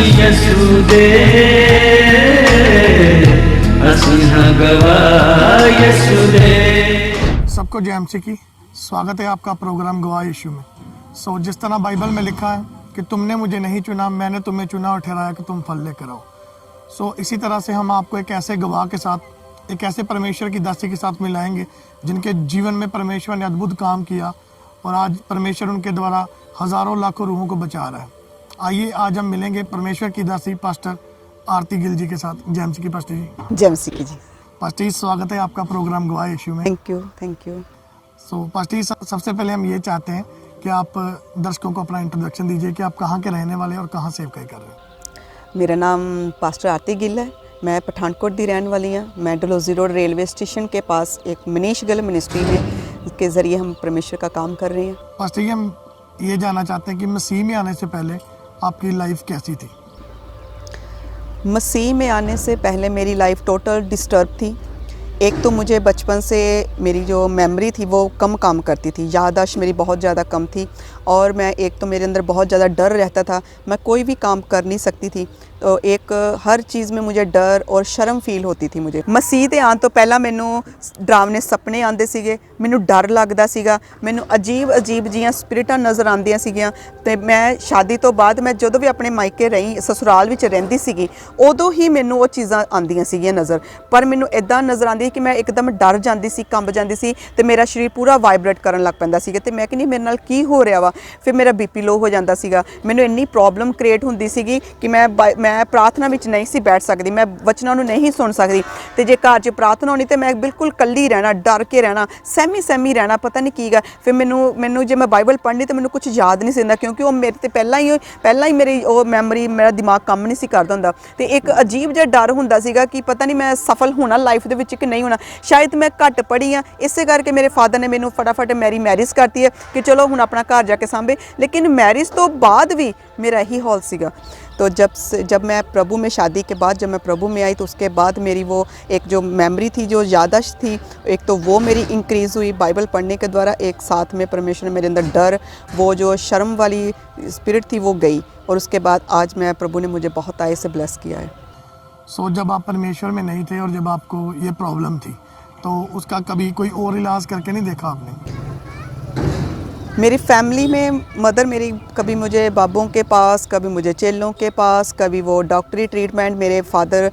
यसुदे यसुदे। सबको जय मसीह की। स्वागत है आपका प्रोग्राम गवाह यीशु में। जिस तरह बाइबल में लिखा है कि तुमने मुझे नहीं चुना, मैंने तुम्हें चुना और ठहराया कि तुम फल लेकर आओ। इसी तरह से हम आपको एक ऐसे गवाह के साथ, एक ऐसे परमेश्वर की दासी के साथ मिलाएंगे जिनके जीवन में परमेश्वर ने अद्भुत काम किया और आज परमेश्वर उनके द्वारा हज़ारों लाखों रूहों को बचा रहा है। आइए आज हम मिलेंगे परमेश्वर की दासी पास्टर आरती गिल जी के साथ। जय मसीह की पास्टर जी। जय मसीह की जी। पास्टर जी, स्वागत है आपका प्रोग्राम गवाह यीशु में। Thank you. पास्टर जी, सबसे पहले हम ये चाहते हैं कि आप दर्शकों को अपना इंट्रोडक्शन दीजिए कि आप कहाँ के रहने वाले हैं और कहाँ सेवकाई कर रहे हैं। मेरा नाम पास्टर आरती गिल है। मैं पठानकोट दी रहने वाली हूँ। मैं डलहौजी रोड रेलवे स्टेशन के पास एक मनीष गिल मिनिस्ट्री में के ज़रिए हम परमेश्वर का काम कर रहे हैं। पास्टर जी, हम ये जानना चाहते हैं कि मसीह में आने से पहले आपकी लाइफ कैसी थी? मसीह में आने से पहले मेरी लाइफ टोटल डिस्टर्ब थी। एक तो मुझे बचपन से मेरी जो मेमोरी थी वो कम काम करती थी, याददाश्त मेरी बहुत ज़्यादा कम थी और मैं एक तो मेरे अंदर बहुत ज़्यादा डर रहता था, मैं कोई भी काम कर नहीं सकती थी। तो एक हर चीज़ में मुझे डर और शर्म फील होती थी। मुझे मसीह ਦੇ ਆਉਣ ਤੋਂ ਪਹਿਲਾਂ ਮੈਨੂੰ ਡਰਾਵਨੇ ਸੁਪਨੇ ਆਉਂਦੇ ਸੀਗੇ, ਮੈਨੂੰ ਡਰ ਲੱਗਦਾ ਸੀਗਾ, ਮੈਨੂੰ ਅਜੀਬ ਜੀਆਂ ਸਪਿਰਿਟਾਂ ਨਜ਼ਰ ਆਉਂਦੀਆਂ ਸੀਗੀਆਂ। ਤੇ ਮੈਂ ਸ਼ਾਦੀ ਤੋਂ ਬਾਅਦ ਮੈਂ ਜਦੋਂ ਵੀ ਆਪਣੇ ਮਾਇਕੇ ਰਹੀ, ਸਸੁਰਾਲ ਵਿੱਚ ਰਹਿੰਦੀ ਸੀਗੀ, ਉਦੋਂ ਹੀ ਮੈਨੂੰ ਉਹ ਚੀਜ਼ਾਂ ਆਉਂਦੀਆਂ ਸੀਗੀਆਂ ਨਜ਼ਰ। ਪਰ ਮੈਨੂੰ ਇਦਾਂ ਨਜ਼ਰ ਆਉਂਦੀ ਕਿ ਮੈਂ ਇੱਕਦਮ ਡਰ ਜਾਂਦੀ ਸੀ, ਕੰਬ ਜਾਂਦੀ ਸੀ ਤੇ ਮੇਰਾ ਸਰੀਰ ਪੂਰਾ ਵਾਈਬ੍ਰੇਟ ਕਰਨ ਲੱਗ ਪੈਂਦਾ ਸੀਗਾ ਤੇ ਮੈਂ ਕਹਿੰਦੀ ਮੇਰੇ ਨਾਲ ਕੀ ਹੋ ਰਿਹਾ ਵਾ। ਫਿਰ ਮੇਰਾ ਬੀਪੀ ਲੋ ਹੋ ਜਾਂਦਾ ਸੀਗਾ, ਮੈਨੂੰ ਇੰਨੀ ਪ੍ਰੋਬਲਮ ਕ੍ਰੀਏਟ ਹੁੰਦੀ ਸੀਗੀ ਕਿ ਮੈਂ प्रार्थना ਵਿੱਚ नहीं सी बैठ सकती, मैं वचनों ਨੂੰ नहीं सुन सकती। तो जे घर 'ਚ प्रार्थना होनी तो मैं बिल्कुल कल्ली रहना, डर के रहना, सहमी रहना, पता नहीं की गा। फिर मैनू जे मैं बाइबल पढ़नी तो मैनू कुछ याद नहीं सींदा क्योंकि वो मेरे तो पहला ही मेरी वो मैमोरी, मेरा दिमाग काम नहीं सी करदा हुंदा। तो एक अजीब जिहा डर हुंदा सीगा कि पता नहीं मैं सफल होना लाइफ दे विच कि नहीं होना। शायद मैं घट पढ़ी हाँ, इस करके मेरे फादर ने मैनू फटाफट मेरी मैरिज करती है कि चलो हुण अपना घर जाके सांभे। लेकिन मैरिज तो बाद भी मेरा यही हॉल सीगा। तो जब मैं प्रभु में शादी के बाद जब मैं प्रभु में आई तो उसके बाद मेरी वो एक जो मेमोरी थी, जो याददाश्त थी, एक तो वो मेरी इंक्रीज़ हुई बाइबल पढ़ने के द्वारा। एक साथ में परमेश्वर ने मेरे अंदर डर, वो जो शर्म वाली स्पिरिट थी वो गई और उसके बाद आज मैं प्रभु ने मुझे बहुत आय से ब्लेस किया है। जब आप परमेश्वर में नहीं थे और जब आपको ये प्रॉब्लम थी तो उसका कभी कोई और इलाज करके नहीं देखा आपने? मेरी फैमिली में मदर मेरी कभी मुझे बाबों के पास, कभी मुझे चेलों के पास, कभी वो डॉक्टरी ट्रीटमेंट। मेरे फादर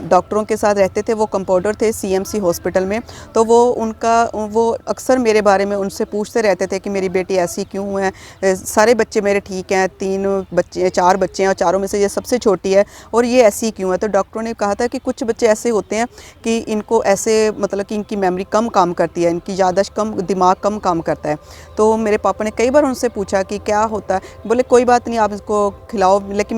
डॉक्टरों के साथ रहते थे, वो कंपाउंडर थे CMC हॉस्पिटल में। तो वो अक्सर मेरे बारे में उनसे पूछते रहते थे कि मेरी बेटी ऐसी क्यों है। सारे बच्चे मेरे ठीक हैं, 4 बच्चे हैं और चारों में से ये सबसे छोटी है और ये ऐसी क्यों है। तो डॉक्टरों ने कहा था कि कुछ बच्चे ऐसे होते हैं कि इनको ऐसे मतलब कि इनकी मेमोरी कम काम करती है, इनकी याददाश्त कम, दिमाग कम काम करता है। तो मेरे पापा ने कई बार उनसे पूछा कि क्या होता है। बोले कोई बात नहीं, आप इसको खिलाओ। लेकिन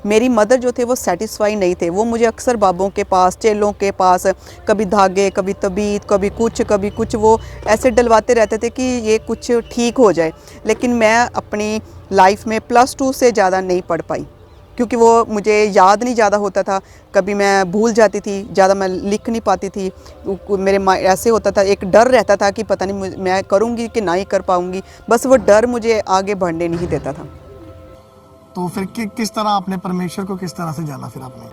मेरी मदर जो थे वो सेटिस्फाई नहीं थे। वो मुझे अक्सर बाबों के पास, चेलों के पास, कभी धागे, कभी तबीत, कभी कुछ वो ऐसे डलवाते रहते थे कि ये कुछ ठीक हो जाए। लेकिन मैं अपनी लाइफ में +2 से ज़्यादा नहीं पढ़ पाई क्योंकि वो मुझे याद नहीं ज़्यादा होता था। कभी मैं भूल जाती थी, ज़्यादा मैं लिख नहीं पाती थी। मेरे ऐसे होता था, एक डर रहता था कि पता नहीं मैं करूँगी कि ना ही कर पाऊँगी। बस वो डर मुझे आगे बढ़ने नहीं देता था। तो फिर किस तरह आपने परमेश्वर को किस तरह से जाना फिर आपने?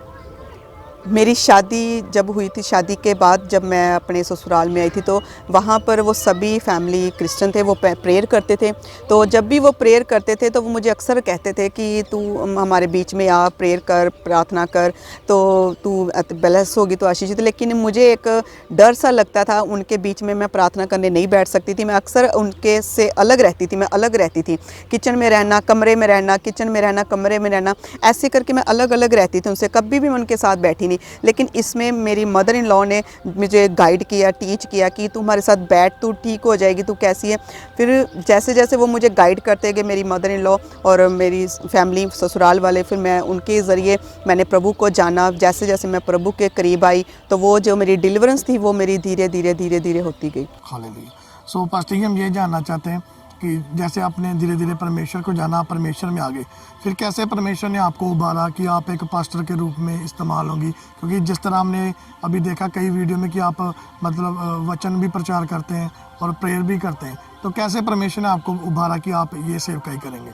मेरी शादी जब हुई थी, शादी के बाद जब मैं अपने ससुराल में आई थी तो वहाँ पर वो सभी फैमिली क्रिश्चियन थे, वो प्रेयर करते थे। तो जब भी वो प्रेयर करते थे तो वो मुझे अक्सर कहते थे कि तू हमारे बीच में आ, प्रेयर कर, प्रार्थना कर, तो तू ब्लेस होगी, तो आशीषित। लेकिन मुझे एक डर सा लगता था, उनके बीच में मैं प्रार्थना करने नहीं बैठ सकती थी। मैं अक्सर उनके से अलग रहती थी, मैं अलग रहती थी। किचन में रहना, कमरे में रहना, किचन में रहना, कमरे में रहना, ऐसे करके मैं अलग अलग रहती थी उनसे। कभी भी मैं उनके साथ बैठी नहीं। लेकिन इसमें मेरी मदर इन लॉ ने मुझे गाइड किया, टीच किया कि तू हमारे साथ बैठ, तू ठीक हो जाएगी, तू कैसी है। फिर जैसे जैसे वो मुझे गाइड करते गए, मेरी मदर इन लॉ और मेरी फैमिली, ससुराल वाले, फिर मैं उनके ज़रिए मैंने प्रभु को जाना। जैसे जैसे मैं प्रभु के करीब आई तो वो जो मेरी डिलीवरेंस थी वो मेरी धीरे धीरे होती गई। हालेलुया। पास्टर जी, हम ये जानना चाहते हैं कि जैसे आपने धीरे धीरे परमेश्वर को जाना, परमेश्वर में आ गए, फिर कैसे परमेश्वर ने आपको उबारा कि आप एक पास्टर के रूप में इस्तेमाल होंगी? क्योंकि जिस तरह हमने अभी देखा कई वीडियो में कि आप मतलब वचन भी प्रचार करते हैं और प्रेयर भी करते हैं, तो कैसे परमेश्वर ने आपको उबारा कि आप ये सेवकाई करेंगे?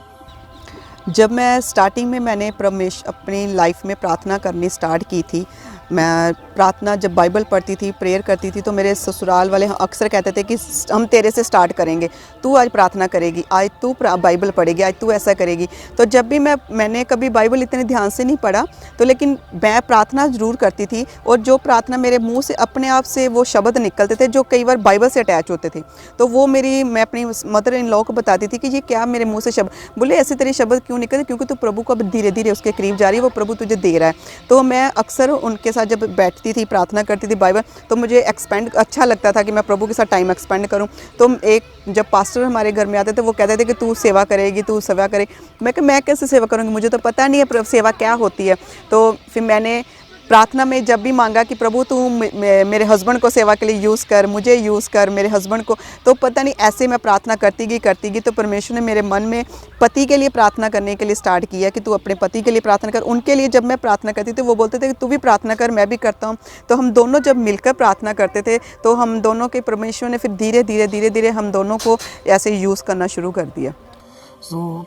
जब मैं स्टार्टिंग में मैंने अपनी लाइफ में प्रार्थना करनी स्टार्ट की थी, मैं प्रार्थना जब बाइबल पढ़ती थी, प्रेयर करती थी, तो मेरे ससुराल वाले अक्सर कहते थे कि हम तेरे से स्टार्ट करेंगे, तू आज प्रार्थना करेगी, आज तू बाइबल पढ़ेगी, आज तू ऐसा करेगी। तो जब भी मैंने कभी बाइबल इतने ध्यान से नहीं पढ़ा, तो लेकिन मैं प्रार्थना ज़रूर करती थी, और जो प्रार्थना मेरे मुंह से अपने आप से वो शब्द निकलते थे जो कई बार बाइबल से अटैच होते थे, तो वो मैं अपनी मदर इन लॉ को बताती थी कि ये क्या मेरे मुँह से शब्द बोले, ऐसे तेरे शब्द क्यों निकलते, क्योंकि तू प्रभु को अब धीरे धीरे उसके करीब जा रही है, वो प्रभु तुझे दे रहा है। तो मैं अक्सर उनके साथ जब बैठती थी, प्रार्थना करती थी बाइबल, तो मुझे एक्सपेंड अच्छा लगता था कि मैं प्रभु के साथ टाइम एक्सपेंड करूं। तो एक जब पास्टर हमारे घर में आते थे, वो कहते थे कि तू सेवा करेगी, तू सेवा करे। मैं कैसे सेवा करूंगी, मुझे तो पता नहीं है सेवा क्या होती है। तो फिर मैंने प्रार्थना में जब भी मांगा कि प्रभु तू मेरे हस्बैंड को सेवा के लिए यूज़ कर, मुझे यूज़ कर, मेरे हस्बैंड को, तो पता नहीं ऐसे मैं प्रार्थना करती गई, तो परमेश्वर ने मेरे मन में पति के लिए प्रार्थना करने के लिए स्टार्ट किया कि तू अपने पति के लिए प्रार्थना कर। उनके लिए जब मैं प्रार्थना करती थी, वो बोलते थे कि तू भी प्रार्थना कर, मैं भी करता हूँ। तो हम दोनों जब मिलकर प्रार्थना करते थे, तो हम दोनों के परमेश्वर ने फिर धीरे धीरे हम दोनों को ऐसे यूज़ करना शुरू कर दिया।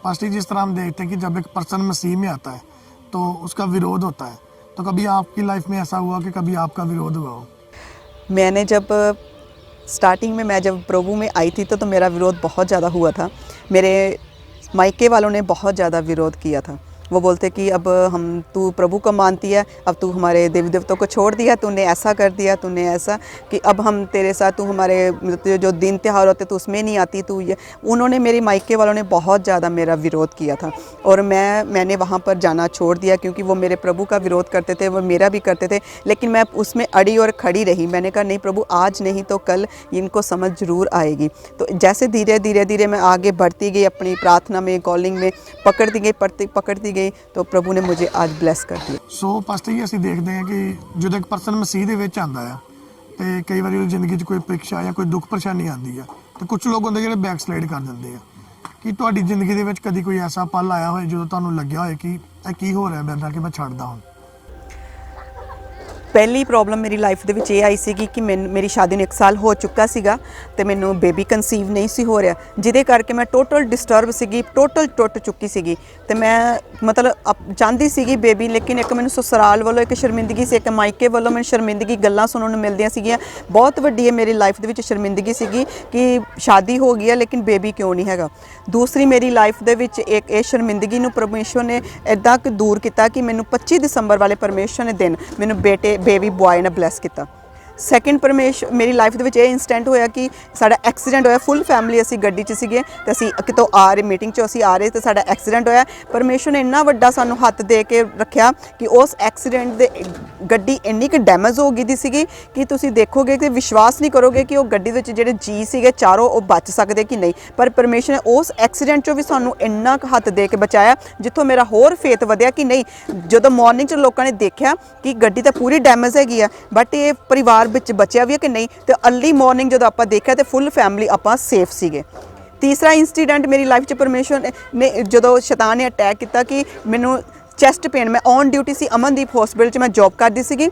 पास्टर जिस तरह हम देखते हैं कि जब एक पर्सन मसीह में आता है तो उसका विरोध होता है, तो कभी आपकी लाइफ में ऐसा हुआ कि कभी आपका विरोध हुआ हो? मैंने जब स्टार्टिंग में मैं जब प्रभु में आई थी, तो मेरा विरोध बहुत ज़्यादा हुआ था। मेरे मायके वालों ने बहुत ज़्यादा विरोध किया था। वो बोलते कि अब तू प्रभु को मानती है, अब तू हमारे देवी देवताओं को छोड़ दिया, तूने ऐसा कर दिया, तूने ऐसा कि अब हम तेरे साथ, तू हमारे जो दिन त्यौहार होते तो उसमें नहीं आती तू। ये उन्होंने, मेरे मायके वालों ने बहुत ज़्यादा मेरा विरोध किया था, और मैंने वहाँ पर जाना छोड़ दिया, क्योंकि वो मेरे प्रभु का विरोध करते थे, वो मेरा भी करते थे। लेकिन मैं उसमें अड़ी और खड़ी रही। मैंने कहा नहीं प्रभु, आज नहीं तो कल इनको समझ ज़रूर आएगी। तो जैसे धीरे मैं आगे बढ़ती गई अपनी प्रार्थना में, कॉलिंग में, पकड़ती गई, तो प्रभु ने मुझे आज ब्लेस कर दिया। ਸੋ ਪਾਸਟਰ ਜੀ, ਅਸੀਂ ਦੇਖਦੇ ਹਾਂ ਕਿ ਜਦੋਂ ਇੱਕ ਪਰਸਨ ਮਸੀਹ ਦੇ ਵਿੱਚ ਆਉਂਦਾ ਹੈ ਤੇ ਕਈ ਵਾਰੀ ਉਹਦੀ ਜ਼ਿੰਦਗੀ 'ਚ ਕੋਈ ਪ੍ਰੀਖਿਆ ਜਾਂ ਕੋਈ ਦੁੱਖ ਪਰੇਸ਼ਾਨੀ ਆਉਂਦੀ ਹੈ, ਤੇ ਕੁਝ ਲੋਕ ਹੁੰਦੇ ਜਿਹੜੇ ਬੈਕ ਸਲਾਈਡ ਕਰ ਦਿੰਦੇ ਆ। ਕਿ ਤੁਹਾਡੀ ਜ਼ਿੰਦਗੀ ਦੇ ਵਿੱਚ ਕਦੀ ਕੋਈ ਐਸਾ ਪਲ ਆਇਆ ਹੋਵੇ ਜਦੋਂ ਤੁਹਾਨੂੰ ਲੱਗਿਆ ਹੋਵੇ ਕਿ ਇਹ ਕੀ ਹੋ ਰਿਹਾ ਮੇਰੇ ਨਾਲ, ਕਿ ਮੈਂ ਛੱਡਦਾ ਹੁਣ? ਪਹਿਲੀ ਪ੍ਰੋਬਲਮ ਮੇਰੀ ਲਾਈਫ ਦੇ ਵਿੱਚ ਇਹ ਆਈ ਸੀਗੀ ਕਿ ਮੇਰੀ ਸ਼ਾਦੀ ਨੂੰ 1 ਸਾਲ ਹੋ ਚੁੱਕਾ ਸੀਗਾ, ਤੇ ਮੈਨੂੰ ਬੇਬੀ ਕਨਸੀਵ ਨਹੀਂ ਸੀ ਹੋ ਰਿਹਾ, ਜਿਹਦੇ ਕਰਕੇ ਮੈਂ ਟੋਟਲ ਡਿਸਟਰਬ ਸੀਗੀ, ਟੁੱਟ ਚੁੱਕੀ ਸੀਗੀ। ਤੇ ਮੈਂ ਮਤਲਬ ਚਾਹੁੰਦੀ ਸੀਗੀ ਬੇਬੀ, ਲੇਕਿਨ ਇੱਕ ਮੈਨੂੰ ਸਸੁਰਾਲ ਵੱਲੋਂ ਇੱਕ ਸ਼ਰਮਿੰਦਗੀ ਸੀ, ਇੱਕ ਮਾਇਕੇ ਵੱਲੋਂ ਮੈਨੂੰ ਸ਼ਰਮਿੰਦਗੀ, ਗੱਲਾਂ ਸੁਣਨ ਨੂੰ ਮਿਲਦੀਆਂ ਸੀਗੀਆਂ। ਬਹੁਤ ਵੱਡੀ ਹੈ ਮੇਰੀ ਲਾਈਫ ਦੇ ਵਿੱਚ ਸ਼ਰਮਿੰਦਗੀ ਸੀਗੀ ਕਿ ਸ਼ਾਦੀ ਹੋ ਗਈ ਹੈ ਲੇਕਿਨ ਬੇਬੀ ਕਿਉਂ ਨਹੀਂ ਹੈਗਾ। ਦੂਸਰੀ ਮੇਰੀ ਲਾਈਫ ਦੇ ਵਿੱਚ ਇੱਕ ਇਹ ਸ਼ਰਮਿੰਦਗੀ ਨੂੰ ਪਰਮੇਸ਼ਵਰ ਨੇ ਇੱਦਾਂ ਕਿ ਦੂਰ ਕੀਤਾ ਕਿ ਮੈਨੂੰ 25 ਦਸੰਬਰ ਵਾਲੇ ਪਰਮੇਸ਼ਵਰ ਨੇ ਦਿਨ ਮੈਨੂੰ ਬੇਬੀ ਬॉय ਨੇ ਬਲੈਸ ਕੀਤਾ। ਸੈਕਿੰਡ ਮੇਰੀ ਲਾਈਫ ਦੇ ਵਿੱਚ ਇਹ ਇੰਸਟੈਂਟ ਹੋਇਆ ਕਿ ਸਾਡਾ ਐਕਸੀਡੈਂਟ ਹੋਇਆ, ਫੁੱਲ ਫੈਮਿਲੀ ਅਸੀਂ ਗੱਡੀ 'ਚ ਸੀਗੇ, ਤੇ ਅਸੀਂ ਕਿਤੋਂ ਆ ਰਹੇ, ਮੀਟਿੰਗ 'ਚੋਂ ਅਸੀਂ ਆ ਰਹੇ, ਤੇ ਸਾਡਾ ਐਕਸੀਡੈਂਟ ਹੋਇਆ। ਪਰਮੇਸ਼ਵਰ ਨੇ ਇੰਨਾ ਵੱਡਾ ਸਾਨੂੰ ਹੱਥ ਦੇ ਕੇ ਰੱਖਿਆ ਕਿ ਉਸ ਐਕਸੀਡੈਂਟ ਦੇ ਗੱਡੀ ਇੰਨੀ ਕੁ ਡੈਮੇਜ ਹੋ ਗਈ ਦੀ ਸੀਗੀ ਕਿ ਤੁਸੀਂ ਦੇਖੋਗੇ ਕਿ ਵਿਸ਼ਵਾਸ ਨਹੀਂ ਕਰੋਗੇ ਕਿ ਉਹ ਗੱਡੀ ਵਿੱਚ ਜਿਹੜੇ ਜੀ ਸੀਗੇ ਚਾਰੋਂ, ਉਹ ਬਚ ਸਕਦੇ ਕਿ ਨਹੀਂ। ਪਰ ਪਰਮੇਸ਼ਵਰ ਨੇ ਉਸ ਐਕਸੀਡੈਂਟ 'ਚੋਂ ਵੀ ਸਾਨੂੰ ਇੰਨਾ ਕੁ ਹੱਥ ਦੇ ਕੇ ਬਚਾਇਆ, ਜਿੱਥੋਂ ਮੇਰਾ ਹੋਰ ਫੇਥ ਵਧਿਆ ਕਿ ਨਹੀਂ। ਜਦੋਂ ਮਾਰਨਿੰਗ 'ਚ ਲੋਕਾਂ ਨੇ ਦੇਖਿਆ ਕਿ ਗੱਡੀ ਤਾਂ ਪੂਰੀ ਡੈਮੇਜ ਹੈਗੀ ਆ, ਬਟ ਇਹ ਪਰਿਵਾਰ ਵਿੱਚ ਬਚਿਆ ਵੀ ਹੈ ਕਿ ਨਹੀਂ, ਤੇ अर्ਲੀ ਮਾਰਨਿੰਗ ਜਦੋਂ ਆਪਾਂ ਦੇਖਿਆ ਤੇ ਫੁੱਲ ਫੈਮਿਲੀ ਆਪਾਂ ਸੇਫ ਸੀਗੇ। ਤੀਸਰਾ ਇੰਸੀਡੈਂਟ ਮੇਰੀ ਲਾਈਫ 'ਚ ਪਰਮੇਸ਼ਵਰ ਨੇ ਜਦੋਂ ਸ਼ੈਤਾਨ ਨੇ ਅਟੈਕ ਕੀਤਾ ਕਿ ਮੈਨੂੰ ਚੈਸਟ ਪੇਨ, ਮੈਂ on duty C, Amandeep hospital 'ਚ ਮੈਂ ਜੌਬ ਕਰਦੀ ਸੀਗੀ,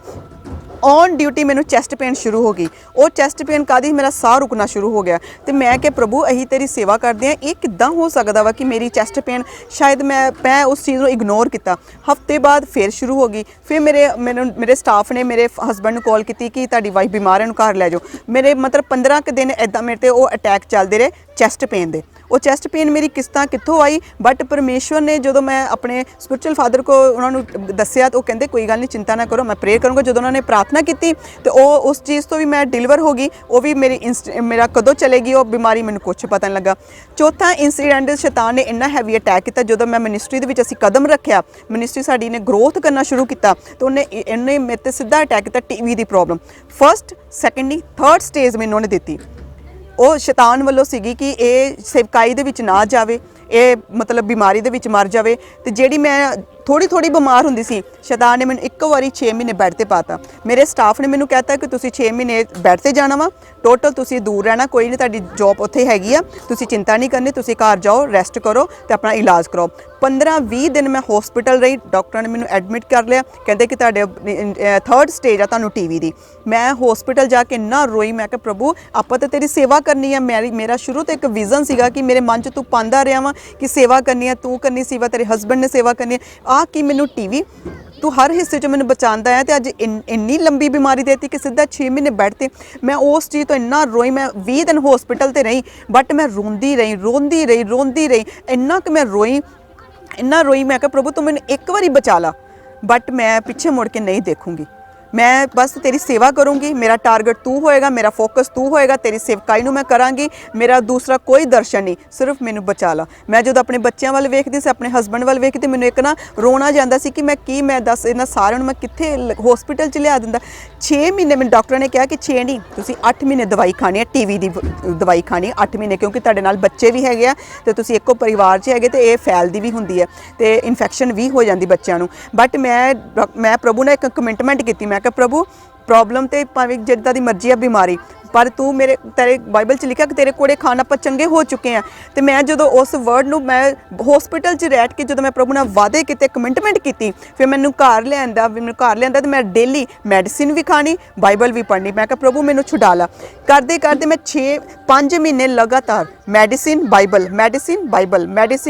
ਔਨ ਡਿਊਟੀ ਮੈਨੂੰ ਚੈਸਟ ਪੇਨ ਸ਼ੁਰੂ ਹੋ ਗਈ। ਉਹ ਚੈਸਟ ਪੇਨ ਕਾਹਦੀ, ਮੇਰਾ ਸਾਹ ਰੁਕਣਾ ਸ਼ੁਰੂ ਹੋ ਗਿਆ। ਤੇ ਮੈਂ ਕਿ ਪ੍ਰਭੂ ਅਸੀਂ ਤੇਰੀ ਸੇਵਾ ਕਰਦੇ ਹਾਂ, ਇਹ ਕਿੱਦਾਂ ਹੋ ਸਕਦਾ ਵਾ ਕਿ ਮੇਰੀ ਚੈਸਟ ਪੇਨ, ਸ਼ਾਇਦ ਮੈਂ ਉਸ ਚੀਜ਼ ਨੂੰ ਇਗਨੋਰ ਕੀਤਾ। ਹਫਤੇ ਬਾਅਦ ਫਿਰ ਸ਼ੁਰੂ ਹੋ ਗਈ। ਫਿਰ ਮੇਰੇ ਸਟਾਫ ਨੇ ਮੇਰੇ ਹਸਬੈਂਡ ਨੂੰ ਕਾਲ ਕੀਤੀ ਕਿ ਤੁਹਾਡੀ ਵਾਈਫ ਬਿਮਾਰ ਹੈ, ਇਹਨੂੰ ਘਰ ਲੈ ਜਾਓ। ਮੇਰੇ ਮਤਲਬ 15 ਕੁ ਦਿਨ ਇੱਦਾਂ ਮੇਰੇ 'ਤੇ ਉਹ ਅਟੈਕ ਚੱਲਦੇ ਰਹੇ ਚੈਸਟ ਪੇਨ ਦੇ। ਉਹ ਚੈਸਟ ਪੇਨ ਮੇਰੀ ਕਿੱਥੋਂ ਆਈ, ਬਟ ਪਰਮੇਸ਼ਵਰ ਨੇ, ਜਦੋਂ ਮੈਂ ਆਪਣੇ ਸਪਿਰਚੁਅਲ ਫਾਦਰ ਕੋ ਉਹਨਾਂ ਨੂੰ ਦੱਸਿਆ, ਤਾਂ ਉਹ ਕਹਿੰਦੇ ਕੋਈ ਗੱਲ ਨਹੀਂ, ਚਿੰਤਾ ਨਾ ਕਰੋ, ਮੈਂ ਪ੍ਰੇਅਰ ਕਰੂੰਗਾ। ਜਦੋਂ ਉਹਨਾਂ ਨੇ ਪ੍ਰਾਰਥਨਾ ਕੀਤੀ ਤੇ ਉਹ ਉਸ ਚੀਜ਼ ਤੋਂ ਵੀ ਮੈਂ ਡਿਲੀਵਰ ਹੋ ਗਈ। ਉਹ ਵੀ ਮੇਰਾ ਕਦੋਂ ਚਲੇਗੀ ਉਹ ਬਿਮਾਰੀ, ਮੈਨੂੰ ਕੁਛ ਪਤਾ ਨਹੀਂ ਲੱਗਾ। ਚੌਥਾ ਇੰਸੀਡੈਂਟ, ਸ਼ੈਤਾਨ ਨੇ ਇੰਨਾ ਹੈਵੀ ਅਟੈਕ ਕੀਤਾ। ਜਦੋਂ ਮੈਂ ਮਿਨਿਸਟਰੀ ਦੇ ਵਿੱਚ ਅਸੀਂ ਕਦਮ ਰੱਖਿਆ, ਮਿਨਿਸਟਰੀ ਸਾਡੀ ਨੇ ਗਰੋਥ ਕਰਨਾ ਸ਼ੁਰੂ ਕੀਤਾ, ਤਾਂ ਉਹਨੇ ਮੇਰੇ 'ਤੇ ਸਿੱਧਾ ਅਟੈਕ ਕੀਤਾ, ਟੀਵੀ ਦੀ ਪ੍ਰੋਬਲਮ। ਫਸਟ, ਸੈਕਿੰਡ ਨਹੀਂ, ਥਰਡ ਸਟੇਜ ਮੈਨੂੰ ਉਹਨੇ ਦਿੱਤੀ। ਉਹ ਸ਼ੈਤਾਨ ਵੱਲੋਂ ਸੀਗੀ ਕਿ ਇਹ ਸੇਵਕਾਈ ਦੇ ਵਿੱਚ ਨਾ ਜਾਵੇ, ਇਹ ਮਤਲਬ ਬਿਮਾਰੀ ਦੇ ਵਿੱਚ ਮਰ ਜਾਵੇ। ਤੇ ਜਿਹੜੀ ਮੈਂ ਥੋੜੀ ਬਿਮਾਰ ਹੁੰਦੀ ਸੀ, ਸ਼ੈਤਾਨ ਨੇ ਮੈਨੂੰ ਇੱਕ ਵਾਰੀ 6 ਮਹੀਨੇ ਬੈੱਡ ਤੇ ਪਾਤਾ। ਮੇਰੇ ਸਟਾਫ ਨੇ ਮੈਨੂੰ ਕਹਿਤਾ ਕਿ ਤੁਸੀਂ 6 ਮਹੀਨੇ ਬੈੱਡ ਤੇ ਜਾਣਾ ਵਾ, ਟੋਟਲ ਤੁਸੀਂ ਦੂਰ ਰਹਿਣਾ, ਕੋਈ ਨਹੀਂ, ਤੁਹਾਡੀ ਜੌਬ ਉੱਥੇ ਹੈਗੀ ਆ, ਤੁਸੀਂ ਚਿੰਤਾ ਨਹੀਂ ਕਰਨੀ, ਤੁਸੀਂ ਘਰ ਜਾਓ, ਰੈਸਟ ਕਰੋ ਤੇ ਆਪਣਾ ਇਲਾਜ ਕਰਾਓ। 15-20 दिन मैं हॉस्पिटल रही। डॉक्टर ने मैंने एडमिट कर लिया, कहते कि ਤੁਹਾਡੇ 3rd ਸਟੇਜ ਆ ਤੁਹਾਨੂੰ ਟੀਵੀ ਦੀ। ਮੈਂ ਹॉस्पिटल ਜਾ ਕੇ ਇੰਨਾ ਰੋਈ, ਮੈਂ ਕਿਹਾ ਪ੍ਰਭੂ ਆਪਾਂ ਤਾਂ ਤੇਰੀ ਸੇਵਾ ਕਰਨੀ ਆ। ਮੇਰਾ ਸ਼ੁਰੂ ਤੋਂ ਇੱਕ ਵਿਜ਼ਨ ਸੀਗਾ ਕਿ ਮੇਰੇ ਮਨ 'ਚ ਤੂੰ ਪਾਉਂਦਾ ਰਿਹਾ ਵਾ ਕਿ ਸੇਵਾ ਕਰਨੀ ਆ, ਤੂੰ ਕਰਨੀ ਸੇਵਾ, ਤੇਰੇ ਹਸਬੰਡ ਨੇ ਸੇਵਾ ਕਰਨੀ ਆ। ਆ ਕਿ ਮੈਨੂੰ ਟੀਵੀ ਤੂੰ ਹਰ ਹਿੱਸੇ 'ਚ ਮੈਨੂੰ ਬਚਾਉਂਦਾ ਹੈ, ਤੇ ਅੱਜ ਇੰਨੀ ਲੰਬੀ ਬਿਮਾਰੀ ਦੇਤੀ ਕਿ ਸਿੱਧਾ 6 ਮਹੀਨੇ ਬੈੱਡ ਤੇ। ਮੈਂ ਉਸ ਚੀਜ਼ ਤੋਂ ਇੰਨਾ ਰੋਈ, ਮੈਂ 20 ਦਿਨ ਹॉस्पिटल ਤੇ ਰਹੀ, ਬਟ ਮੈਂ ਰੋਂਦੀ ਰਹੀ, ਇੰਨਾ ਕਿ ਮੈਂ ਰੋਈ, ਇੰਨਾ ਰੋਈ। ਮੈਂ ਕਿਹਾ ਪ੍ਰਭੂ ਤੂੰ ਮੈਨੂੰ ਇੱਕ ਵਾਰੀ ਬਚਾ ਲਾ, ਬਟ ਮੈਂ ਪਿੱਛੇ ਮੁੜ ਕੇ ਨਹੀਂ ਦੇਖੂੰਗੀ। ਮੈਂ ਬਸ ਤੇਰੀ ਸੇਵਾ ਕਰੂੰਗੀ, ਮੇਰਾ ਟਾਰਗੇਟ ਤੂੰ ਹੋਏਗਾ, ਮੇਰਾ ਫੋਕਸ ਤੂੰ ਹੋਏਗਾ, ਤੇਰੀ ਸੇਵਕਾਈ ਨੂੰ ਮੈਂ ਕਰਾਂਗੀ, ਮੇਰਾ ਦੂਸਰਾ ਕੋਈ ਦਰਸ਼ਨ ਨਹੀਂ, ਸਿਰਫ ਮੈਨੂੰ ਬਚਾ ਲਾ। ਮੈਂ ਜਦੋਂ ਆਪਣੇ ਬੱਚਿਆਂ ਵੱਲ ਵੇਖਦੀ ਸੀ, ਆਪਣੇ ਹਸਬੰਡ ਵੱਲ ਵੇਖਦੀ, ਮੈਨੂੰ ਇੱਕ ਨਾ ਰੋਣਾ ਜਾਂਦਾ ਸੀ ਕਿ ਮੈਂ ਦੱਸ ਇਹਨਾਂ ਸਾਰਿਆਂ ਨੂੰ ਮੈਂ ਕਿੱਥੇ ਹॉस्पिटल 'ਚ ਲਿਆ ਦਿੰਦਾ। 6 ਮਹੀਨੇ ਮੈਨੂੰ ਡਾਕਟਰ ਨੇ ਕਿਹਾ ਕਿ 6 ਨਹੀਂ ਤੁਸੀਂ 8 ਮਹੀਨੇ ਦਵਾਈ ਖਾਣੀ ਹੈ, ਟੀਵੀ ਦੀ ਦਵਾਈ ਖਾਣੀ 8 ਮਹੀਨੇ, ਕਿਉਂਕਿ ਤੁਹਾਡੇ ਨਾਲ ਬੱਚੇ ਵੀ ਹੈਗੇ ਆ ਤੇ ਤੁਸੀਂ ਇੱਕੋ ਪਰਿਵਾਰ 'ਚ ਹੈਗੇ ਤੇ ਇਹ ਫੈਲਦੀ ਵੀ ਹੁੰਦੀ ਹੈ ਤੇ ਇਨਫੈਕਸ਼ਨ ਵੀ ਹੋ ਜਾਂਦੀ ਬੱਚਿਆਂ ਨੂੰ। ਬਟ ਮੈਂ ਪ੍ਰਭੂ ਨੇ ਇੱਕ ਕਮਿਟਮੈਂਟ ਕੀਤੀ। ਮੈਂ ਕਿਹਾ ਪ੍ਰਭੂ ਪ੍ਰੋਬਲਮ ਤੇ ਭਾਵੇਂ ਜਿੱਦਾਂ ਦੀ ਮਰਜ਼ੀ ਆ ਬਿਮਾਰੀ, ਪਰ ਤੂੰ ਤੇਰੇ ਬਾਈਬਲ 'ਚ ਲਿਖਿਆ ਕਿ ਤੇਰੇ ਕੋਲੇ ਖਾਣ ਆਪਾਂ ਚੰਗੇ ਹੋ ਚੁੱਕੇ ਆ। ਤੇ ਮੈਂ ਜਦੋਂ ਉਸ ਵਰਡ ਨੂੰ ਮੈਂ ਹॉस्पिटल 'ਚ ਰਹਿ ਕੇ ਜਦੋਂ ਮੈਂ ਪ੍ਰਭੂ ਨਾਲ ਵਾਅਦੇ ਕੀਤੇ, ਕਮਿਟਮੈਂਟ ਕੀਤੀ, ਫਿਰ ਮੈਨੂੰ ਘਰ ਲਿਆਂਦਾ ਤੇ ਮੈਂ ਡੇਲੀ ਮੈਡੀਸਿਨ ਵੀ ਖਾਣੀ, ਬਾਈਬਲ ਵੀ ਪੜ੍ਹਨੀ। ਮੈਂ ਕਿਹਾ ਪ੍ਰਭੂ ਮੈਨੂੰ ਛੁਡਾ ਲਾ। ਕਰਦੇ ਮੈਂ 5 ਮਹੀਨੇ ਲਗਾਤਾਰ ਮੈਡੀਸਿਨ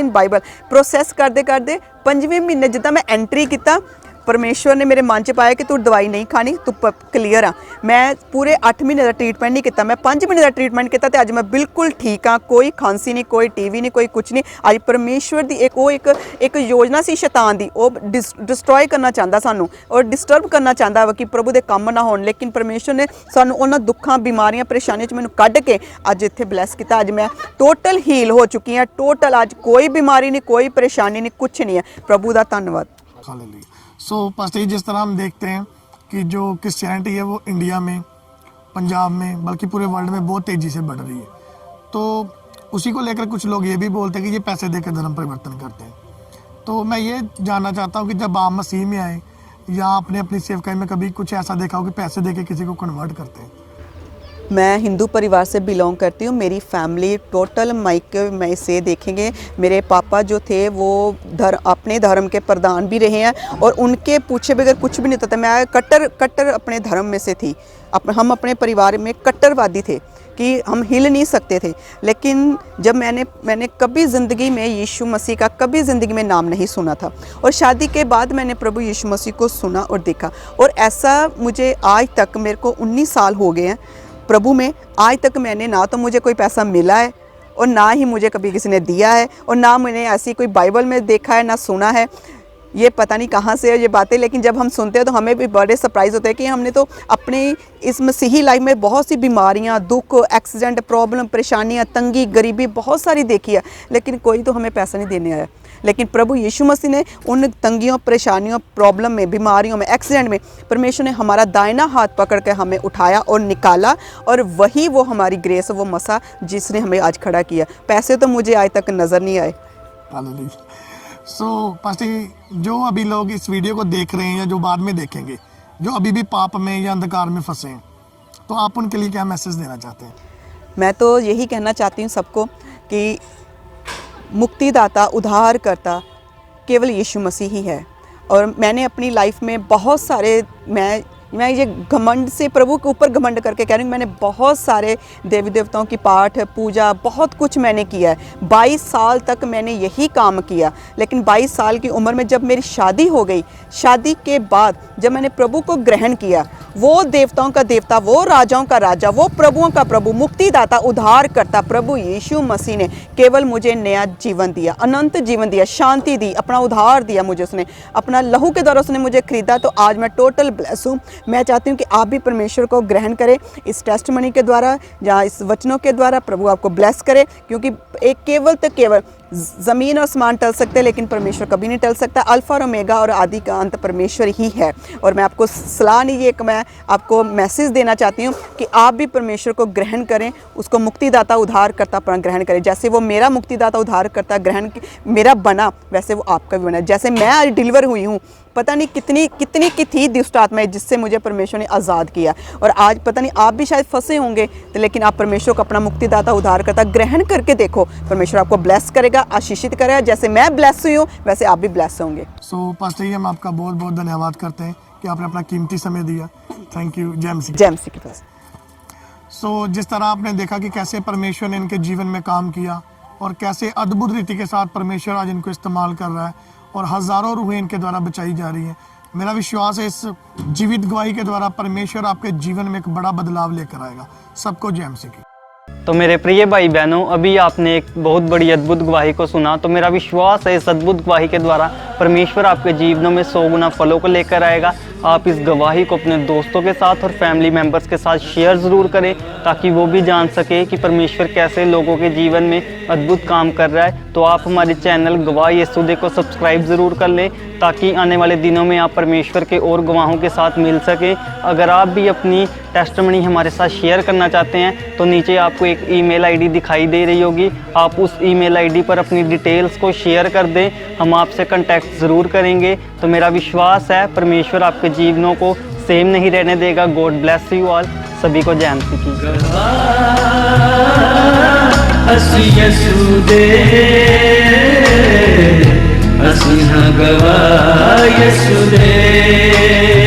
ਬਾਈਬਲ ਪ੍ਰੋਸੈਸ ਕਰਦੇ 5ਵੇਂ ਮਹੀਨੇ ਜਿੱਦਾਂ ਮੈਂ ਐਂਟਰੀ ਕੀਤਾ, परमेश्वर ने मेरे मन च पाया कि तू दवाई नहीं खानी, तू क्लीयर आ। मैं पूरे 8 महीने का ट्रीटमेंट नहीं किया, मैं 5 महीने का ट्रीटमेंट किया, तो अज मैं बिल्कुल ठीक हाँ। कोई खांसी नहीं, कोई टीवी नहीं, कोई कुछ नहीं। अज परमेश्वर की एक योजना सी शैतान की, वो डिस्ट्रॉय करना चाहता सानू और डिस्टर्ब करना चाहता वा कि प्रभु के काम ना होण, लेकिन परमेश्वर ने सानू उन्हां दुखों बीमारियां परेशानियों च मैनू कढ के अज इत्थे ब्लैस किया। अज मैं टोटल हील हो चुकी हाँ, टोटल। अज कोई बीमारी नहीं, कोई परेशानी नहीं, कुछ नहीं है। प्रभु का धन्यवाद। हालेलुया। सो पास्टर जी, जिस तरह हम देखते हैं कि जो क्रिश्चियनिटी है वो इंडिया में, पंजाब में, बल्कि पूरे वर्ल्ड में बहुत तेज़ी से बढ़ रही है, तो उसी को लेकर कुछ लोग ये भी बोलते हैं कि ये पैसे देकर धर्म परिवर्तन करते हैं। तो मैं ये जानना चाहता हूँ कि जब आप मसीह में आए या आपने अपनी सेवकाई में कभी कुछ ऐसा देखा हो कि पैसे देकर किसी को कन्वर्ट करते हैं? मैं हिंदू परिवार से बिलोंग करती हूँ। मेरी फैमिली टोटल में से देखेंगे, मेरे पापा जो थे वो अपने धर्म के प्रधान भी रहे हैं और उनके पूछे बगैर कुछ भी नहीं होता था। मैं कट्टर अपने धर्म में से थी। हम अपने परिवार में कट्टरवादी थे कि हम हिल नहीं सकते थे। लेकिन जब मैंने कभी ज़िंदगी में यीशु मसीह का कभी ज़िंदगी में नाम नहीं सुना था, और शादी के बाद मैंने प्रभु यीशु मसीह को सुना और देखा, और ऐसा मुझे आज तक, मेरे को 19 साल हो गए हैं प्रभु में, आज तक मैंने ना तो मुझे कोई पैसा मिला है और ना ही मुझे कभी किसी ने दिया है, और ना मैंने ऐसी कोई बाइबल में देखा है, ना सुना है। ये पता नहीं कहाँ से है ये बातें, लेकिन जब हम सुनते हैं तो हमें भी बड़े सरप्राइज़ होते हैं कि हमने तो अपनी इस मसीही लाइफ में बहुत सी बीमारियाँ, दुख, एक्सीडेंट, प्रॉब्लम, परेशानियाँ, तंगी, गरीबी बहुत सारी देखी है, लेकिन कोई तो हमें पैसा नहीं देने आया। लेकिन प्रभु यीशु मसीह ने उन तंगियों, परेशानियों, प्रॉब्लम में, बीमारियों में, एक्सीडेंट में परमेश्वर ने हमारा दाहिना हाथ पकड़ के हमें उठाया और निकाला, और वही वो हमारी ग्रेस, वो मसा जिसने हमें आज खड़ा किया। पैसे तो मुझे आज तक नज़र नहीं आए। सो पास्टर जी, जो अभी लोग इस वीडियो को देख रहे हैं या जो बाद में देखेंगे, जो अभी भी पाप में या अंधकार में फंसे हैं, तो आप उनके लिए क्या मैसेज देना चाहते हैं? मैं तो यही कहना चाहती हूँ सबको कि मुक्तिदाता, उद्धारकर्ता केवल यीशु मसीह ही है। और मैंने अपनी लाइफ में बहुत सारे, मैं ये घमंड से, प्रभु के ऊपर घमंड करके कह रही हूँ, मैंने बहुत सारे देवी देवताओं की पाठ पूजा, बहुत कुछ मैंने किया है। 22 साल तक मैंने यही काम किया। लेकिन 22 साल की उम्र में जब मेरी शादी हो गई, शादी के बाद जब मैंने प्रभु को ग्रहण किया, वो देवताओं का देवता, वो राजाओं का राजा, वो प्रभुओं का प्रभु, मुक्तिदाता, उद्धार करता प्रभु यीशु मसीह ने केवल मुझे नया जीवन दिया, अनंत जीवन दिया, शांति दी, अपना उद्धार दिया मुझे। उसने अपना लहू के द्वारा उसने मुझे खरीदा। तो आज मैं टोटल ब्लेस हूँ। मैं चाहती हूँ कि आप भी परमेश्वर को ग्रहण करें, इस टेस्टमनी के द्वारा या इस वचनों के द्वारा प्रभु आपको ब्लेस करे, क्योंकि एक केवल तो केवल ज़मीन और आसमान टल सकते हैं, लेकिन परमेश्वर कभी नहीं टल सकता। अल्फ़ा और ओमेगा और आदि का अंत परमेश्वर ही है। और मैं आपको सलाह नहीं, ये मैं आपको मैसेज देना चाहती हूँ कि आप भी परमेश्वर को ग्रहण करें, उसको मुक्तिदाता, उद्धार करता ग्रहण करें। जैसे वो मेरा मुक्तिदाता, उद्धार करता ग्रहण मेरा बना, वैसे वो आपका भी बना। जैसे मैं आज डिलीवर हुई हूँ, पता नहीं कितनी कितनी की थी दुष्ट आत्माएं जिससे मुझे परमेश्वर ने आज़ाद किया। और आज पता नहीं आप भी शायद फंसे होंगे, तो लेकिन आप परमेश्वर को अपना मुक्तिदाता उद्धारकर्ता ग्रहण करके देखो, परमेश्वर आपको ब्लेस करेगा, आशीषित करेगा। जैसे मैं ब्लेस हुई हूँ वैसे आप भी ब्लेस होंगे। सो पास्टर जी, हम आपका बहुत बहुत धन्यवाद करते हैं कि आपने अपना कीमती समय दिया। Thank you. जय मसीह। जय मसीह के पास। सो जिस तरह आपने देखा कि कैसे परमेश्वर ने इनके जीवन में काम किया और कैसे अद्भुत रीति के साथ परमेश्वर आज इनको इस्तेमाल कर रहा है और हज़ारों रूहें इनके द्वारा बचाई जा रही हैं। मेरा विश्वास है इस जीवित गवाही के द्वारा परमेश्वर आपके जीवन में एक बड़ा बदलाव लेकर आएगा। सबको जय मसीह की। तो मेरे प्रिय भाई बहनों, अभी आपने एक बहुत बड़ी अद्भुत गवाही को सुना। तो मेरा विश्वास है इस अद्भुत गवाही के द्वारा परमेश्वर आपके जीवनों में 100 गुना फलों को लेकर आएगा। आप इस गवाही को अपने दोस्तों के साथ और फैमिली मेम्बर्स के साथ शेयर ज़रूर करें, ताकि वो भी जान सके कि परमेश्वर कैसे लोगों के जीवन में अद्भुत काम कर रहा है। तो आप हमारे चैनल गवाह यीशु दे को सब्सक्राइब ज़रूर कर लें, ताकि आने वाले दिनों में आप परमेश्वर के और गवाहों के साथ मिल सकें। अगर आप भी अपनी टेस्टमनी हमारे साथ शेयर करना चाहते हैं तो नीचे आपको एक ईमेल आईडी दिखाई दे रही होगी, आप उस ईमेल आईडी पर अपनी डिटेल्स को शेयर कर दें, हम आपसे कांटेक्ट ज़रूर करेंगे। तो मेरा विश्वास है परमेश्वर आपके जीवनों को सेम नहीं रहने देगा। God bless you all. सभी को जय मसीह की। गवाह यीशु दे।